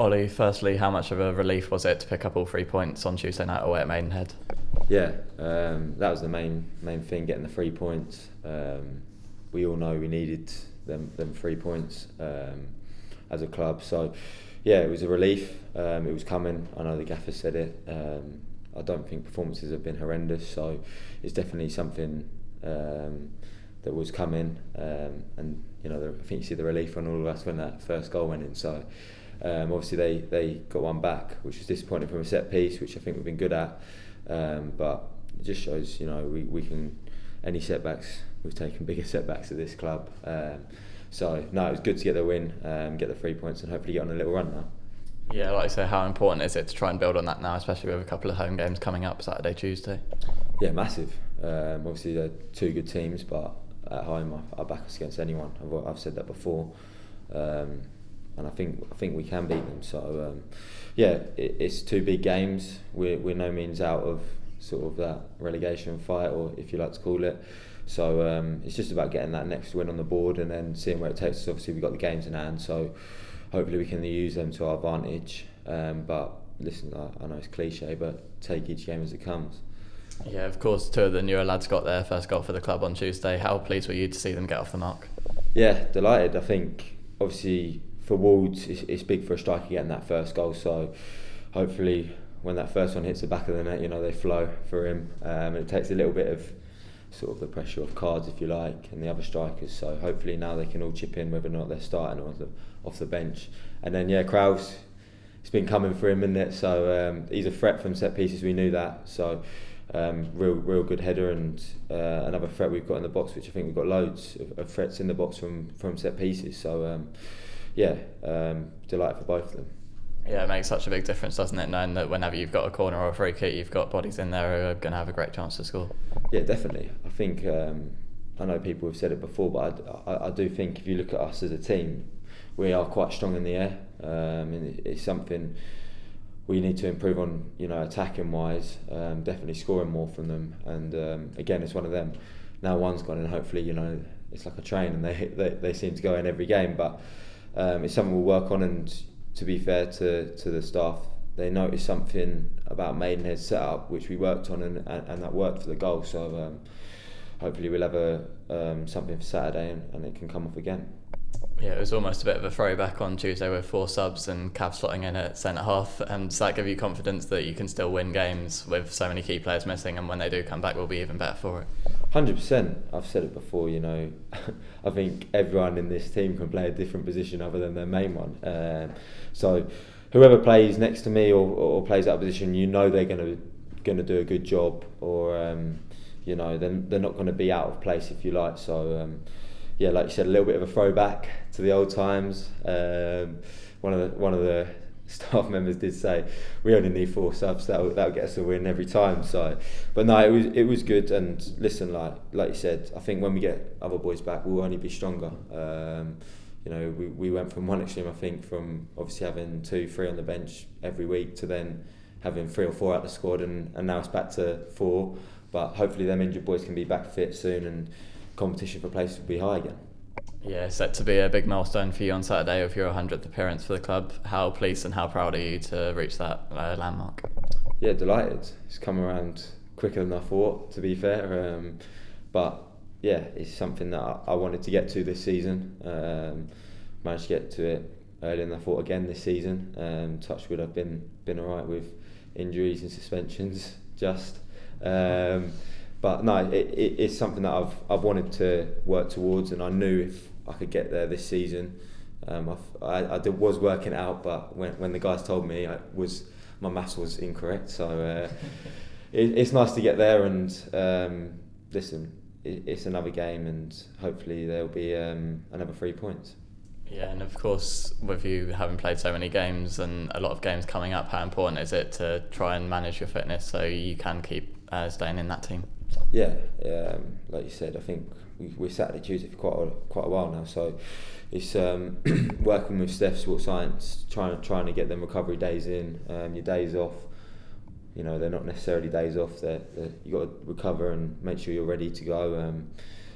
Ollie, firstly, how much of a relief was it to pick up all 3 points on Tuesday night away at Maidenhead? Yeah, that was the main thing, getting the 3 points. We all know we needed them 3 points as a club. So, yeah, it was a relief. It was coming. I know the gaffer said it. I don't think performances have been horrendous, so it's definitely something that was coming. And I think you see the relief on all of us when that first goal went in. So, obviously they got one back, which was disappointing from a set piece, which I think we've been good at. But it just shows, we can. Any setbacks, we've taken bigger setbacks at this club. So no, it was good to get the win, get the 3 points, and hopefully get on a little run now. Yeah, like I say, how important is it to try and build on that now, especially with a couple of home games coming up Saturday, Tuesday? Yeah, massive. Obviously they're two good teams, but at home I back us against anyone. I've said that before, and I think we can beat them. So it's two big games. We're no means out of sort of that relegation fight, or if you like to call it. So it's just about getting that next win on the board and then seeing where it takes us. Obviously we've got the games in hand, so hopefully we can use them to our advantage. But listen, I know it's cliche, but take each game as it comes. Yeah, of course, two of the newer lads got their first goal for the club on Tuesday. How pleased were you to see them get off the mark? Yeah, delighted. I think obviously for Wolves it's big for a striker getting that first goal, so hopefully when that first one hits the back of the net, they flow for him, and it takes a little bit of sort of the pressure off Cards, if you like, and the other strikers. So hopefully now they can all chip in, whether or not they're starting or off the bench. And then Kraus, it's been coming for him, isn't it? So he's a threat from set pieces. We knew that. So real good header, and another threat we've got in the box, which I think we've got loads of threats in the box from set pieces. So delighted for both of them. Yeah, it makes such a big difference, doesn't it, knowing that whenever you've got a corner or a free kick, you've got bodies in there who are going to have a great chance to score. Yeah, definitely. I think, I know people have said it before, but I do think if you look at us as a team, we are quite strong in the air. And it's something we need to improve on, attacking wise, definitely scoring more from them. And again, it's one of them. Now one's gone, and hopefully, it's like a train, and they seem to go in every game. But it's something we'll work on, and to be fair to the staff, they noticed something about Maidenhead's setup which we worked on, and that worked for the goal. So hopefully we'll have something for Saturday, and it can come off again. Yeah, it was almost a bit of a throwback on Tuesday with 4 subs and Cav slotting in at centre half. Does that give you confidence that you can still win games with so many key players missing, and when they do come back we'll be even better for it? 100%. I've said it before, I think everyone in this team can play a different position other than their main one. So whoever plays next to me or plays that position, they're going to do a good job, or they're not going to be out of place, if you like. So like you said, a little bit of a throwback to the old times. One of the staff members did say we only need 4 subs, that'll get us a win every time. So, but no, it was good. And listen, like you said, I think when we get other boys back, we'll only be stronger. We went from one extreme, I think, from obviously having 2-3 on the bench every week to then having 3 or 4 out the squad, and now it's back to 4. But hopefully them injured boys can be back fit soon, and competition for places will be high again. Yeah, set to be a big milestone for you on Saturday with your 100th appearance for the club. How pleased and how proud are you to reach that landmark? Yeah, delighted. It's come around quicker than I thought, to be fair. But yeah, it's something that I wanted to get to this season. Managed to get to it earlier than I thought again this season. Touch wood, I've been alright with injuries and suspensions, but no, it's something that I've wanted to work towards, and I knew if I could get there this season. I was working it out, but when the guys told me, my maths was incorrect. So it's nice to get there, and listen, it's another game, and hopefully there'll be another 3 points. Yeah, and of course, with you having played so many games and a lot of games coming up, how important is it to try and manage your fitness so you can keep staying in that team? Yeah, like you said, I think we're Saturday, Tuesday for quite a while now, so it's working with Steph Sports Science, trying to get them recovery days in, your days off. They're not necessarily days off. You got to recover and make sure you're ready to go.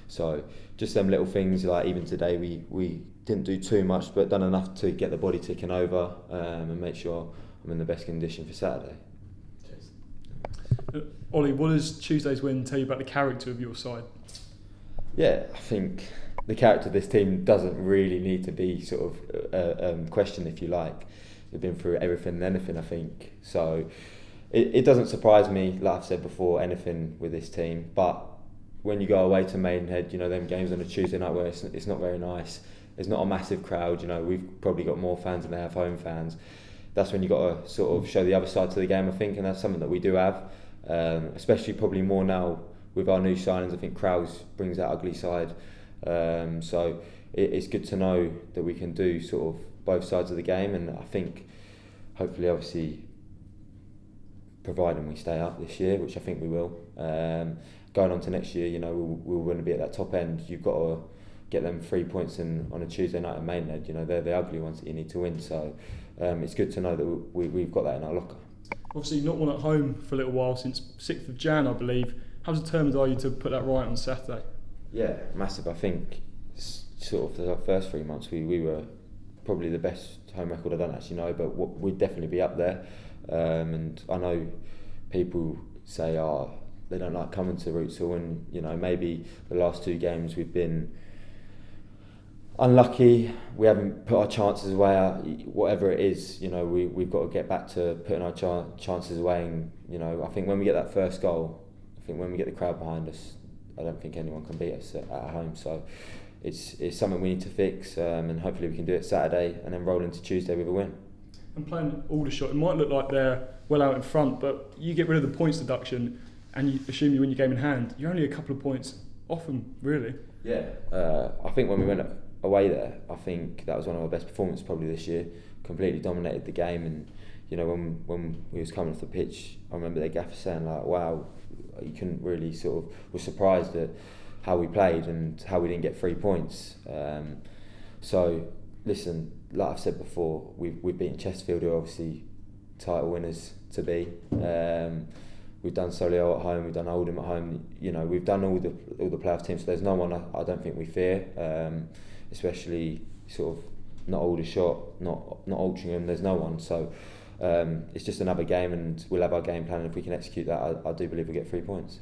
So just them little things, like even today we didn't do too much, but done enough to get the body ticking over and make sure I'm in the best condition for Saturday. Ollie, what does Tuesday's win tell you about the character of your side? Yeah, I think the character of this team doesn't really need to be sort of questioned, if you like. They've been through everything and anything, I think. So it doesn't surprise me, like I've said before, anything with this team. But when you go away to Maidenhead, you know, them games on a Tuesday night where it's not very nice. There's not a massive crowd, you know, we've probably got more fans than they have home fans. That's when you've got to sort of show the other side to the game, I think, and that's something that we do have. Especially probably more now with our new signings. I think Krause brings that ugly side. So it's good to know that we can do sort of both sides of the game, and I think hopefully, obviously, providing we stay up this year, which I think we will, going on to next year, you know, we're going to be at that top end. You've got to get them 3 points on a Tuesday night at Maidenhead. You know, they're the ugly ones that you need to win. So it's good to know that we've got that in our locker. Obviously, not won at home for a little while, since 6th of Jan, I believe. How determined are you to put that right on Saturday? Yeah, massive. I think sort of the first 3 months we were probably the best home record. I don't actually know, but we'd definitely be up there. And I know people say, they don't like coming to Rootsall, and you know, maybe the last 2 games we've been unlucky. We haven't put our chances away. Whatever it is, you know, we've got to get back to putting our chances away. And you know, I think when we get that first goal, I think when we get the crowd behind us, I don't think anyone can beat us at home. So it's something we need to fix, and hopefully we can do it Saturday and then roll into Tuesday with a win. And playing Aldershot, it might look like they're well out in front, but you get rid of the points deduction and you assume you win your game in hand. You're only a couple of points off them, really. Yeah, I think when we went away there, I think that was one of our best performances probably this year. Completely dominated the game, and you know, when we was coming off the pitch, I remember the gaffer saying like, "Wow, you couldn't really sort of was surprised at how we played and how we didn't get 3 points." So listen, like I've said before, we've beaten Chesterfield, who are obviously title winners to be. We've done Solihull at home, we've done Oldham at home. You know, we've done all the playoff teams. So there's no one I don't think we fear, especially sort of not Aldershot, not Altrincham. There's no one. So it's just another game, and we'll have our game plan. And if we can execute that, I do believe we'll get 3 points.